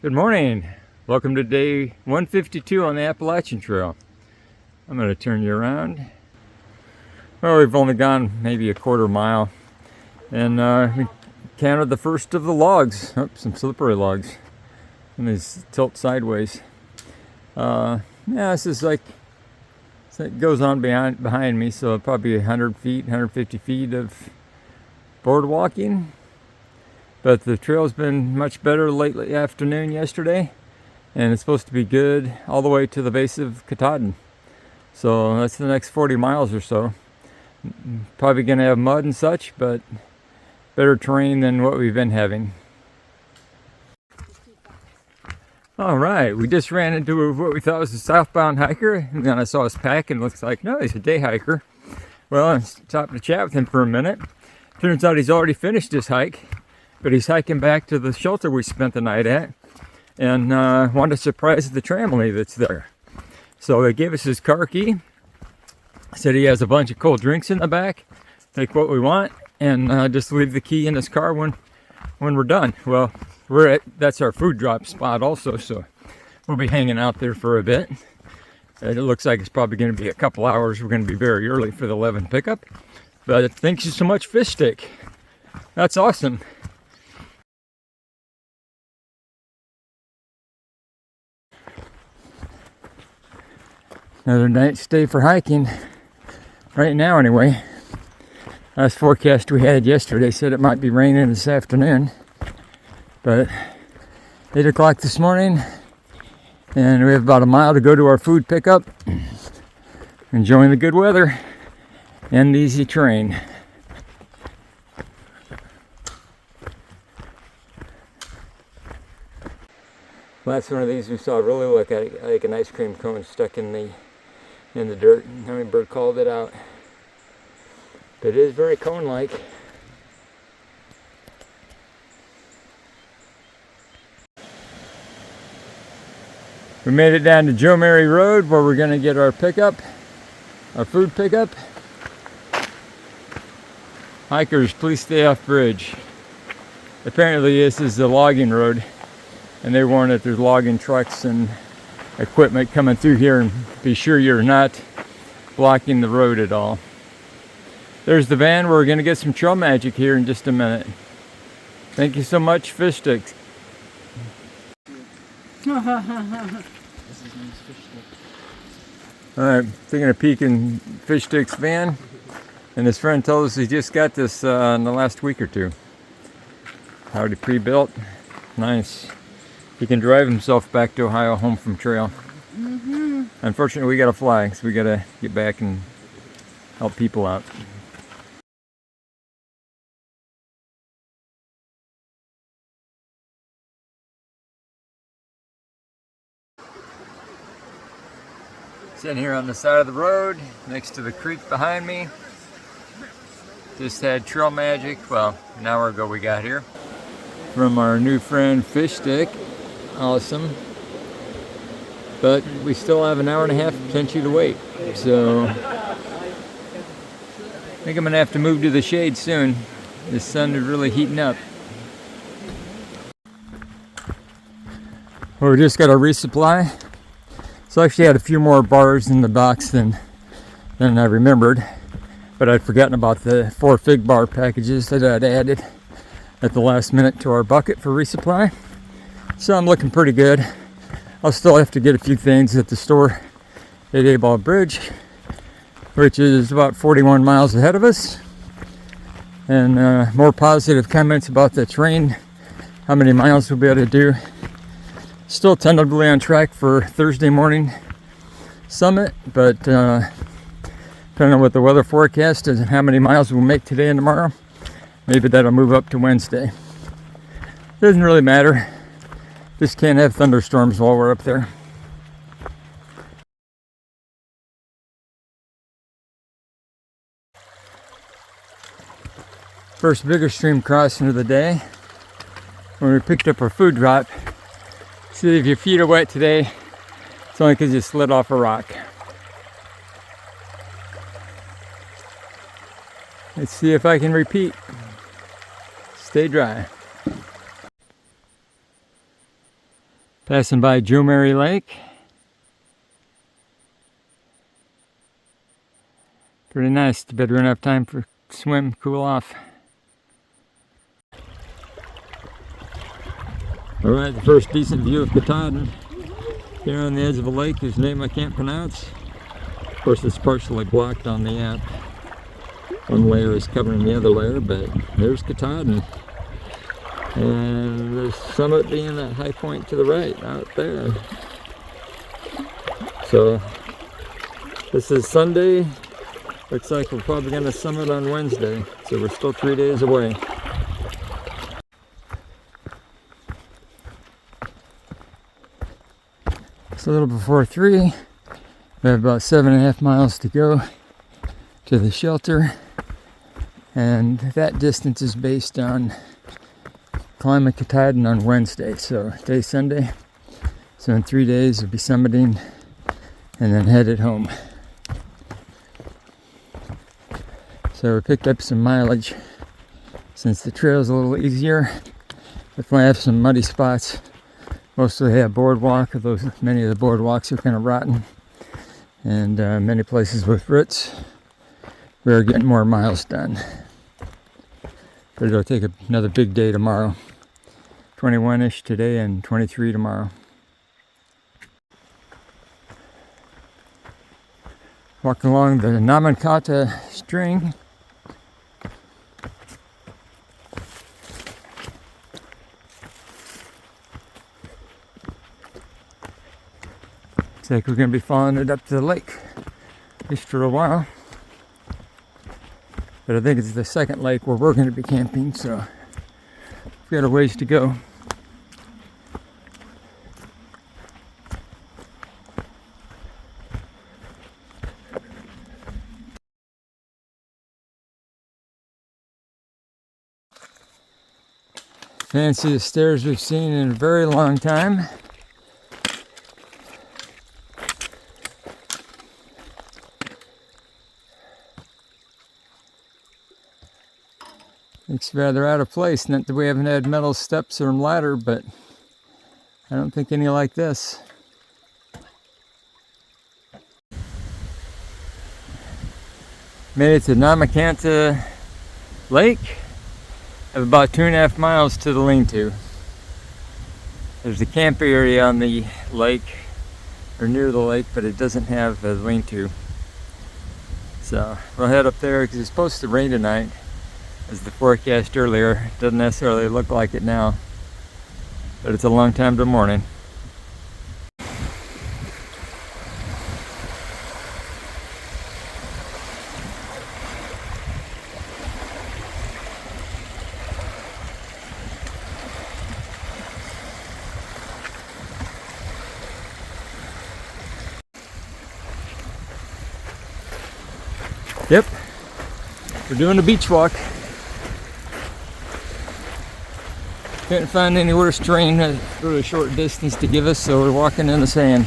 Good morning. Welcome to day 152 on the Appalachian Trail. I'm going to turn you around. Well, we've only gone maybe a quarter mile, and we counted the first of the logs. Oh, some slippery logs. Let me tilt sideways. This is like, it goes on behind me, so probably 100 feet, 150 feet of board walking. But the trail's been much better late afternoon yesterday, and it's supposed to be good all the way to the base of Katahdin. So that's the next 40 miles or so. Probably gonna have mud and such, but better terrain than what we've been having. All right, we just ran into what we thought was a southbound hiker, and then I saw his pack and it looks like, no, he's a day hiker. Well, I stopped to chat with him for a minute. Turns out he's already finished his hike, but he's hiking back to the shelter we spent the night at, and wanted to surprise the family that's there. So they gave us his car key, said he has a bunch of cold drinks in the back, take what we want, and just leave the key in his car when we're done. Well, that's our food drop spot also, so we'll be hanging out there for a bit. It looks like it's probably going to be a couple hours. We're going to be very early for the 11 pickup, but thank you so much, Fish Stick. That's awesome. Another night stay for hiking, right now anyway. Last forecast we had yesterday said it might be raining this afternoon, but 8 o'clock this morning, and we have about a mile to go to our food pickup. Enjoying the good weather and the easy terrain. Last one of these we saw really look like an ice cream cone stuck in the dirt. Hummingbird called it out. But it is very cone-like. We made it down to Joe Mary Road where we're going to get our food pickup. Hikers, please stay off bridge. Apparently this is the logging road, and they warn that there's logging trucks and equipment coming through here, and be sure you're not blocking the road at all. There's the van. We're going to get some trail magic here in just a minute. Thank you so much, Fish Sticks. Alright, taking a peek in Fish Stick's van, and his friend told us he just got this in the last week or two. Already pre-built. Nice. He can drive himself back to Ohio home from trail. Unfortunately, we gotta fly, so we gotta get back and help people out. Sitting here on the side of the road, next to the creek behind me. Just had trail magic, well, an hour ago we got here. From our new friend Fish Stick. Awesome. But we still have an hour and a half potentially to wait. So I think I'm gonna have to move to the shade soon. The sun is really heating up. Well, we just got a resupply. So I actually had a few more bars in the box than I remembered. But I'd forgotten about the 4 fig bar packages that I'd added at the last minute to our bucket for resupply. So I'm looking pretty good. I'll still have to get a few things at the store at A-Ball Bridge, which is about 41 miles ahead of us. And more positive comments about the terrain, how many miles we'll be able to do. Still tentatively on track for Thursday morning summit, but depending on what the weather forecast is and how many miles we'll make today and tomorrow, maybe that'll move up to Wednesday. Doesn't really matter. Just can't have thunderstorms while we're up there. First bigger stream crossing of the day. When we picked up our food drop. See, if your feet are wet today, it's only because you slid off a rock. Let's see if I can repeat. Stay dry. Passing by Joe Mary Lake. Pretty nice. Better enough time for swim, cool off. Alright, the first decent view of Katahdin. Here on the edge of a lake whose name I can't pronounce. Of course, it's partially blocked on the app. One layer is covering the other layer, but there's Katahdin. And the summit being that high point to the right, out there. So, this is Sunday. Looks like we're probably going to summit on Wednesday. So we're still 3 days away. It's a little before 3. We have about 7.5 miles to go to the shelter. And that distance is based on climbing Katahdin on Wednesday. So today's Sunday. So in 3 days we'll be summiting and then headed home. So we picked up some mileage since the trail's a little easier. If we have some muddy spots, mostly have boardwalk, although many of the boardwalks are kind of rotten. And many places with roots, we're getting more miles done. But it'll take another big day tomorrow. 21-ish today and 23 tomorrow. Walking along the Namankata string. Looks like we're going to be following it up to the lake, at least for a while. But I think it's the second lake where we're going to be camping, so we've got a ways to go. Fanciest stairs we've seen in a very long time. Looks rather out of place. Not that we haven't had metal steps or ladder, but I don't think any like this. Made it to Namankanta Lake. Have about 2.5 miles to the lean-to. There's a camp area on the lake, or near the lake, but it doesn't have a lean-to. So we'll head up there because it's supposed to rain tonight. As the forecast earlier, doesn't necessarily look like it now, but it's a long time till morning. Yep, we're doing a beach walk. Couldn't find any worse terrain, a really short distance to give us, so we're walking in the sand.